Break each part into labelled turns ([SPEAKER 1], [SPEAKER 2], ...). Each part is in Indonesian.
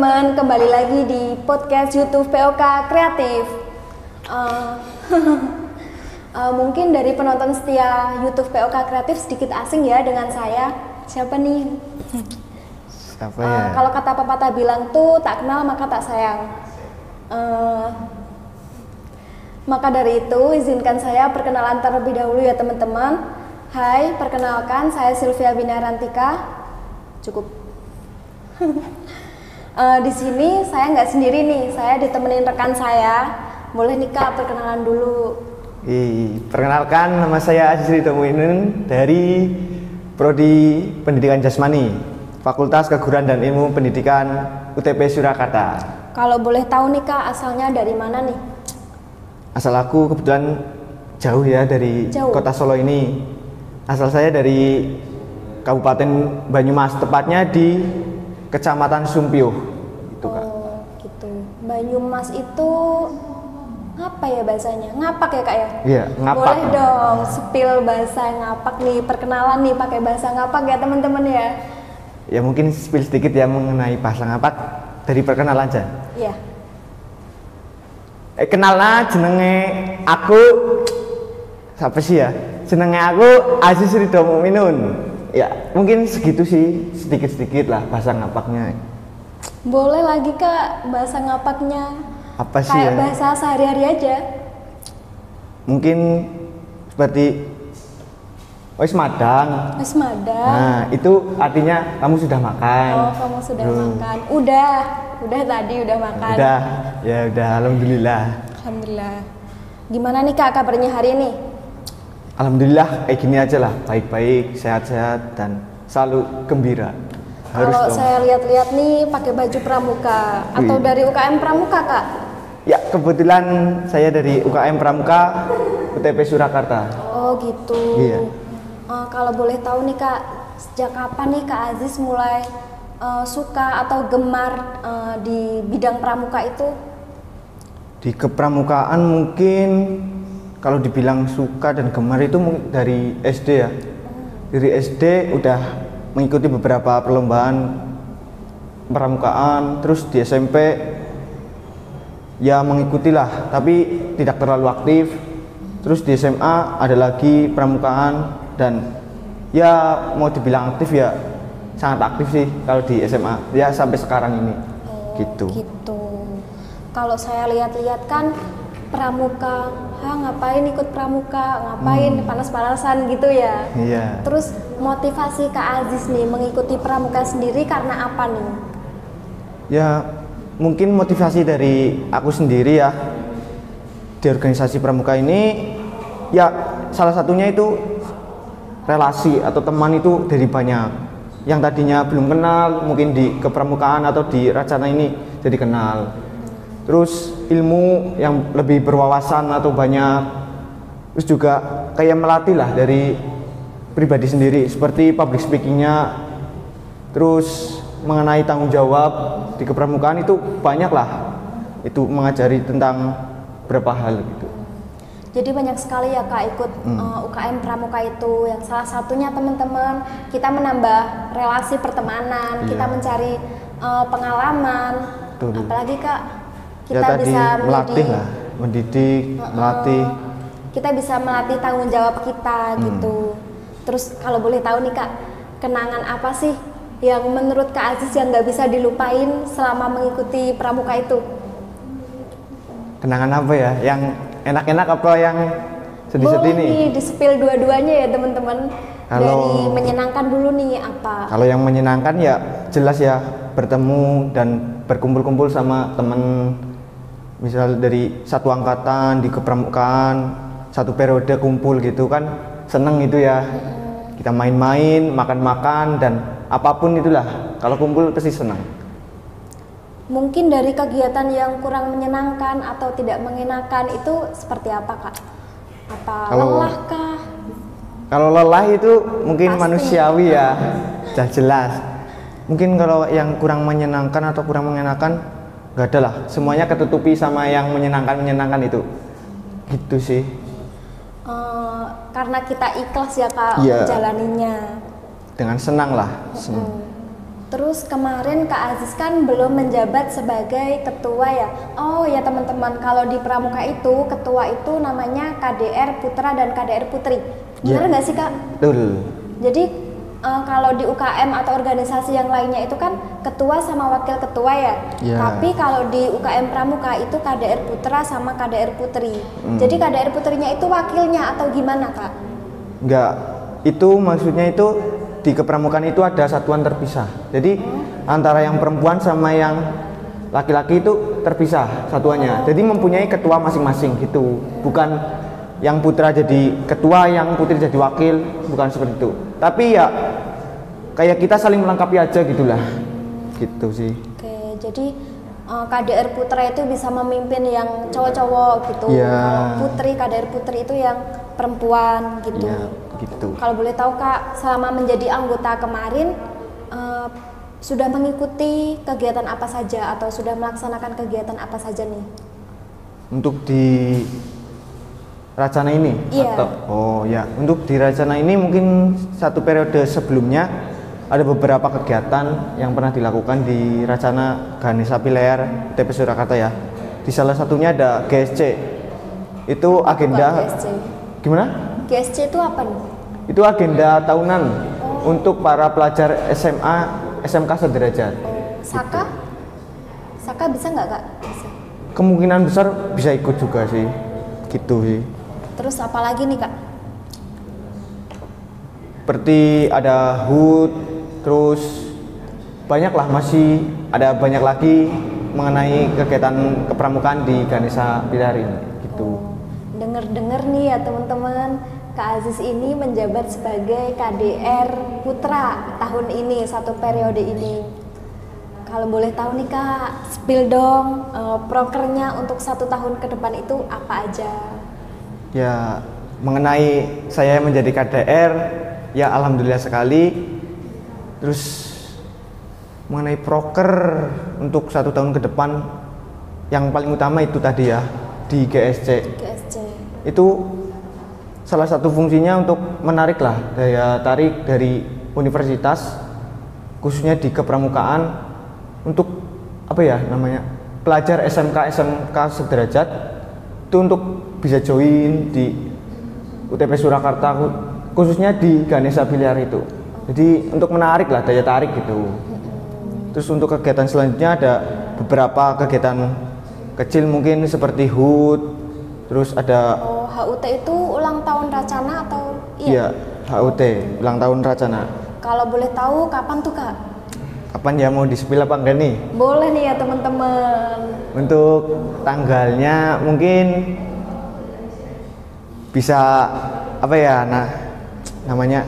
[SPEAKER 1] teman-teman, kembali lagi di podcast YouTube POK Kreatif. Mungkin dari penonton setia YouTube POK Kreatif sedikit asing ya dengan saya. Siapa nih?
[SPEAKER 2] Siapa ya?
[SPEAKER 1] Kalau kata pepatah bilang tuh, tak kenal maka tak sayang. Maka dari itu, izinkan saya perkenalan terlebih dahulu ya teman-teman. Hai, perkenalkan saya Sylvia Binarantika. Cukup. Di sini saya nggak sendiri nih, saya ditemenin rekan saya. Boleh nih Kak, perkenalan dulu.
[SPEAKER 2] Perkenalkan, nama saya Aziz Ridho Muinun dari Prodi Pendidikan Jasmani, Fakultas Keguruan dan Ilmu Pendidikan UTP Surakarta.
[SPEAKER 1] Kalau boleh tahu nih Kak, asalnya dari mana nih?
[SPEAKER 2] Asal aku kebetulan jauh ya dari kota Solo ini. Asal saya dari Kabupaten Banyumas, tepatnya di Kecamatan Sumpiyuh, gitu Kak.
[SPEAKER 1] Oh, gitu. Banyumas itu apa ya bahasanya? Ngapak ya Kak ya?
[SPEAKER 2] Iya, ngapak.
[SPEAKER 1] Boleh dong, spill bahasa ngapak nih, perkenalan nih pakai bahasa ngapak ya teman-teman ya.
[SPEAKER 2] Ya mungkin spill sedikit ya mengenai bahasa ngapak dari perkenalan aja.
[SPEAKER 1] Iya.
[SPEAKER 2] Kenalna jenenge aku siapa sih ya? Jenenge aku Aziz Ridho Muinun. Ya, mungkin segitu sih, sedikit-sedikit lah bahasa ngapaknya.
[SPEAKER 1] Boleh lagi Kak, bahasa ngapaknya.
[SPEAKER 2] Apa sih
[SPEAKER 1] kayak
[SPEAKER 2] ya?
[SPEAKER 1] Bahasa sehari-hari aja.
[SPEAKER 2] Mungkin seperti wis madang.
[SPEAKER 1] Wis madang.
[SPEAKER 2] Nah, itu artinya kamu sudah makan.
[SPEAKER 1] Oh, kamu sudah makan. Udah tadi udah makan.
[SPEAKER 2] Udah, ya udah, alhamdulillah.
[SPEAKER 1] Alhamdulillah. Gimana nih Kak kabarnya hari ini?
[SPEAKER 2] Alhamdulillah, kayak gini aja lah, baik-baik, sehat-sehat dan selalu gembira.
[SPEAKER 1] Kalau saya lihat-lihat nih pakai baju pramuka atau dari UKM Pramuka Kak?
[SPEAKER 2] Ya, kebetulan saya dari UKM Pramuka UTP Surakarta.
[SPEAKER 1] Oh gitu.
[SPEAKER 2] Iya.
[SPEAKER 1] Kalau boleh tahu nih Kak, sejak kapan nih Kak Aziz mulai suka atau gemar di bidang pramuka itu?
[SPEAKER 2] Di kepramukaan mungkin kalau dibilang suka dan gemar itu dari SD ya. Dari SD udah mengikuti beberapa perlombaan pramukaan, terus di SMP ya mengikutilah, tapi tidak terlalu aktif. Terus di SMA ada lagi pramukaan dan ya mau dibilang aktif ya sangat aktif sih kalau di SMA. Ya sampai sekarang ini. Gitu.
[SPEAKER 1] Kalau saya lihat-lihat kan pramuka, ngapain ikut pramuka, ngapain panas-panasan gitu ya.
[SPEAKER 2] Iya.
[SPEAKER 1] Terus motivasi Kak Aziz nih mengikuti pramuka sendiri karena apa nih?
[SPEAKER 2] Ya mungkin motivasi dari aku sendiri ya, di organisasi pramuka ini ya salah satunya itu relasi atau teman itu dari banyak yang tadinya belum kenal, mungkin di kepramukaan atau di Racana ini jadi kenal. Terus ilmu yang lebih berwawasan atau banyak, terus juga kayak melatih lah dari pribadi sendiri seperti public speakingnya, terus mengenai tanggung jawab di kepramukaan itu banyak lah, itu mengajari tentang beberapa hal gitu.
[SPEAKER 1] Jadi banyak sekali ya Kak ikut UKM Pramuka itu, yang salah satunya teman-teman kita menambah relasi pertemanan, kita mencari pengalaman.
[SPEAKER 2] Betul.
[SPEAKER 1] Apalagi Kak, kita
[SPEAKER 2] ya, tadi
[SPEAKER 1] bisa
[SPEAKER 2] melatih lah, mendidik, melatih.
[SPEAKER 1] Kita bisa melatih tanggung jawab kita gitu. Terus kalau boleh tahu nih Kak, kenangan apa sih yang menurut Kak Aziz yang nggak bisa dilupain selama mengikuti pramuka itu?
[SPEAKER 2] Kenangan apa ya? Yang enak-enak apa yang sedih-sedih nih?
[SPEAKER 1] Boleh di-spill dua-duanya ya teman-teman. Dari menyenangkan dulu nih apa?
[SPEAKER 2] Kalau yang menyenangkan ya jelas ya bertemu dan berkumpul-kumpul sama temen, misal dari satu angkatan di kepramukaan, satu periode kumpul gitu kan, seneng itu ya. Kita main-main, makan-makan dan apapun itulah, kalau kumpul pasti senang.
[SPEAKER 1] Mungkin dari kegiatan yang kurang menyenangkan atau tidak mengenakan itu seperti apa Kak? Apa lelah kah?
[SPEAKER 2] Kalau lelah itu mungkin
[SPEAKER 1] Pasti.
[SPEAKER 2] manusiawi ya, sudah jelas. Mungkin kalau yang kurang menyenangkan atau kurang mengenakan nggak ada lah, semuanya ketutupi sama yang menyenangkan itu, gitu sih.
[SPEAKER 1] Karena kita ikhlas ya Kak,
[SPEAKER 2] Iya.
[SPEAKER 1] menjalaninya
[SPEAKER 2] Dengan senang lah.
[SPEAKER 1] Terus kemarin Kak Aziz kan belum menjabat sebagai ketua ya. Oh ya teman-teman, kalau di Pramuka itu ketua itu namanya KDR Putra dan KDR Putri. Benar nggak sih Kak?
[SPEAKER 2] Betul.
[SPEAKER 1] Jadi kalau di UKM atau organisasi yang lainnya itu kan ketua sama wakil ketua ya. Tapi kalau di UKM Pramuka itu KDR Putra sama KDR Putri. Jadi KDR Putrinya itu wakilnya atau gimana Kak?
[SPEAKER 2] Enggak, itu maksudnya itu di kepramukaan itu ada satuan terpisah. Jadi antara yang perempuan sama yang laki-laki itu terpisah satuannya. Jadi mempunyai ketua masing-masing gitu. Bukan yang putra jadi ketua, yang putri jadi wakil, bukan seperti itu. Tapi ya kayak kita saling melengkapi aja gitulah. Gitu sih.
[SPEAKER 1] Oke, jadi KDR Putra itu bisa memimpin yang cowok-cowok gitu. Kalau Putri, KDR Putri itu yang perempuan gitu.
[SPEAKER 2] Gitu.
[SPEAKER 1] Kalau boleh tahu Kak, selama menjadi anggota kemarin sudah mengikuti kegiatan apa saja atau sudah melaksanakan kegiatan apa saja nih?
[SPEAKER 2] Untuk di Racana ini?
[SPEAKER 1] Iya.
[SPEAKER 2] Untuk di Racana ini mungkin satu periode sebelumnya ada beberapa kegiatan yang pernah dilakukan di Racana Ganesha Pilear UTP Surakarta ya. Di salah satunya ada GSC. Itu agenda
[SPEAKER 1] GSC.
[SPEAKER 2] Gimana?
[SPEAKER 1] GSC itu apa nih?
[SPEAKER 2] Itu agenda tahunan untuk para pelajar SMA, SMK sederajat.
[SPEAKER 1] Saka? Saka bisa nggak Kak? Bisa.
[SPEAKER 2] Kemungkinan besar bisa ikut juga sih. Gitu sih.
[SPEAKER 1] Terus apa lagi nih Kak?
[SPEAKER 2] Seperti ada HUT, terus banyaklah, masih ada banyak lagi mengenai kegiatan kepramukaan di Ganesha Pilear ini gitu.
[SPEAKER 1] Dengar-dengar nih ya teman-teman, Kak Aziz ini menjabat sebagai KDR Putra tahun ini, satu periode ini. Kalau boleh tahu nih Kak, spill dong prokernya untuk 1 tahun ke depan itu apa aja?
[SPEAKER 2] Ya, mengenai saya menjadi KDR, ya alhamdulillah sekali. Terus mengenai proker untuk 1 tahun ke depan, yang paling utama itu tadi ya, di GSC. Itu salah satu fungsinya untuk menarik lah daya tarik dari universitas, khususnya di kepramukaan, untuk apa ya namanya, pelajar SMK sederajat itu untuk bisa join di UTP Surakarta, khususnya di Ganesha Pilear itu. Jadi untuk menarik lah, daya tarik gitu. Terus untuk kegiatan selanjutnya ada beberapa kegiatan kecil mungkin seperti HUT, terus ada
[SPEAKER 1] HUT itu ulang tahun Racana atau
[SPEAKER 2] iya? HUT ulang tahun Racana.
[SPEAKER 1] Kalau boleh tahu kapan tuh Kak?
[SPEAKER 2] Kapan ya, mau di-spill apa enggak nih?
[SPEAKER 1] Boleh nih ya teman-teman.
[SPEAKER 2] Untuk tanggalnya mungkin bisa apa ya, namanya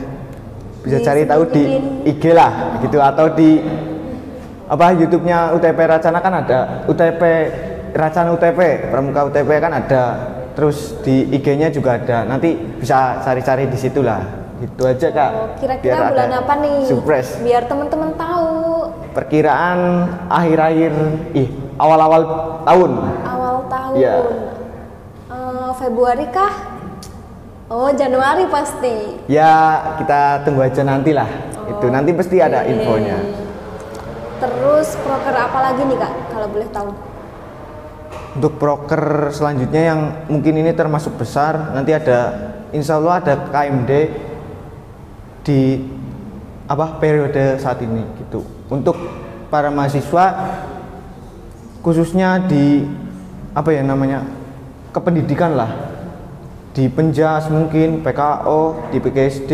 [SPEAKER 2] bisa cari tahu di IG lah gitu, atau di apa YouTube-nya UTP Racana kan ada, UTP Racana UTP, Pramuka UTP kan ada. Terus di IG-nya juga ada. Nanti bisa cari-cari di situ lah. Gitu aja Kak.
[SPEAKER 1] Kira-kira bulan apa nih?
[SPEAKER 2] Surprise.
[SPEAKER 1] Biar teman-teman tahu.
[SPEAKER 2] Perkiraan akhir-akhir awal-awal tahun.
[SPEAKER 1] Awal tahun.
[SPEAKER 2] Iya.
[SPEAKER 1] Februari kah? Oh, Januari pasti.
[SPEAKER 2] Ya, kita tunggu aja nantilah. Itu nanti pasti ada infonya.
[SPEAKER 1] Terus proker apa lagi nih Kak, kalau boleh tahu?
[SPEAKER 2] Untuk proker selanjutnya yang mungkin ini termasuk besar, nanti ada, insya Allah ada KMD di periode saat ini gitu. Untuk para mahasiswa, khususnya di kependidikan lah, di Penjas mungkin, PKO, di PKSD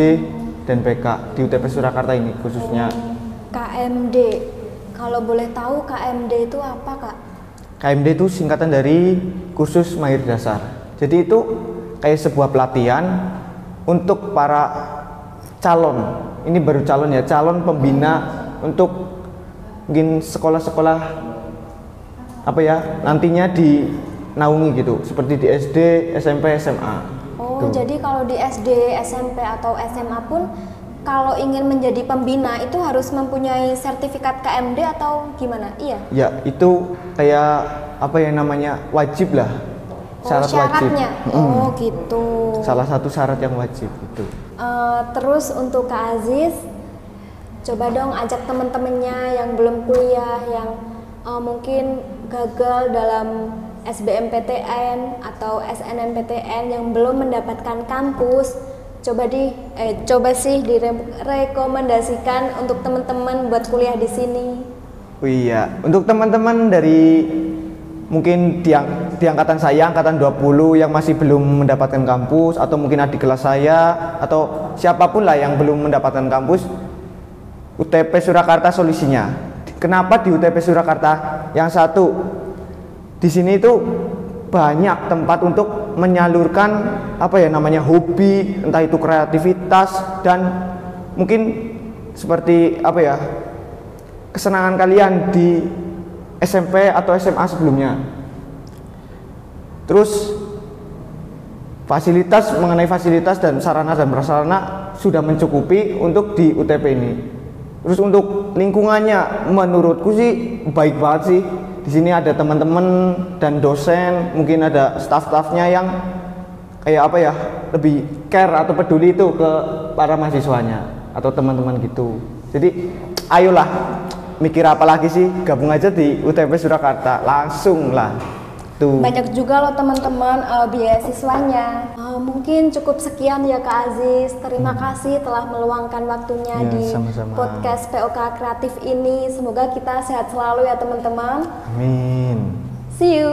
[SPEAKER 2] dan PK di UTP Surakarta ini khususnya.
[SPEAKER 1] KMD, kalau boleh tahu KMD itu apa Kak?
[SPEAKER 2] KMD itu singkatan dari kursus mahir dasar. Jadi itu kayak sebuah pelatihan untuk para calon. Ini baru calon ya, calon pembina untuk mungkin sekolah-sekolah nantinya dinaungi gitu, seperti di SD, SMP, SMA.
[SPEAKER 1] Oh, jadi kalau di SD, SMP atau SMA pun kalau ingin menjadi pembina itu harus mempunyai sertifikat KMD atau gimana? Iya.
[SPEAKER 2] Ya, itu kayak wajib lah.
[SPEAKER 1] Syaratnya.
[SPEAKER 2] Wajib.
[SPEAKER 1] Oh, gitu.
[SPEAKER 2] Salah satu syarat yang wajib itu.
[SPEAKER 1] Terus untuk Kak Aziz, coba dong ajak teman-temannya yang belum kuliah, yang mungkin gagal dalam SBMPTN atau SNMPTN yang belum mendapatkan kampus. Coba sih direkomendasikan untuk teman-teman buat kuliah di sini.
[SPEAKER 2] Oh iya, untuk teman-teman dari mungkin di angkatan saya, angkatan 20 yang masih belum mendapatkan kampus, atau mungkin adik kelas saya, atau siapapun lah yang belum mendapatkan kampus, UTP Surakarta solusinya. Kenapa di UTP Surakarta? Yang satu, di sini itu banyak tempat untuk menyalurkan hobi, entah itu kreativitas dan mungkin seperti kesenangan kalian di SMP atau SMA sebelumnya. Terus mengenai fasilitas dan sarana dan prasarana sudah mencukupi untuk di UTP ini. Terus untuk lingkungannya menurutku sih baik banget sih. Di sini ada teman-teman dan dosen, mungkin ada staf-stafnya yang lebih care atau peduli itu ke para mahasiswanya atau teman-teman gitu. Jadi ayolah, mikir apa lagi sih, gabung aja di UTP Surakarta, langsung lah tuh.
[SPEAKER 1] Banyak juga loh teman-teman beasiswanya. Mungkin cukup sekian ya Kak Aziz, terima kasih telah meluangkan waktunya di
[SPEAKER 2] sama-sama.
[SPEAKER 1] podcast POK Kreatif ini. Semoga kita sehat selalu ya teman-teman.
[SPEAKER 2] Amin.
[SPEAKER 1] See you.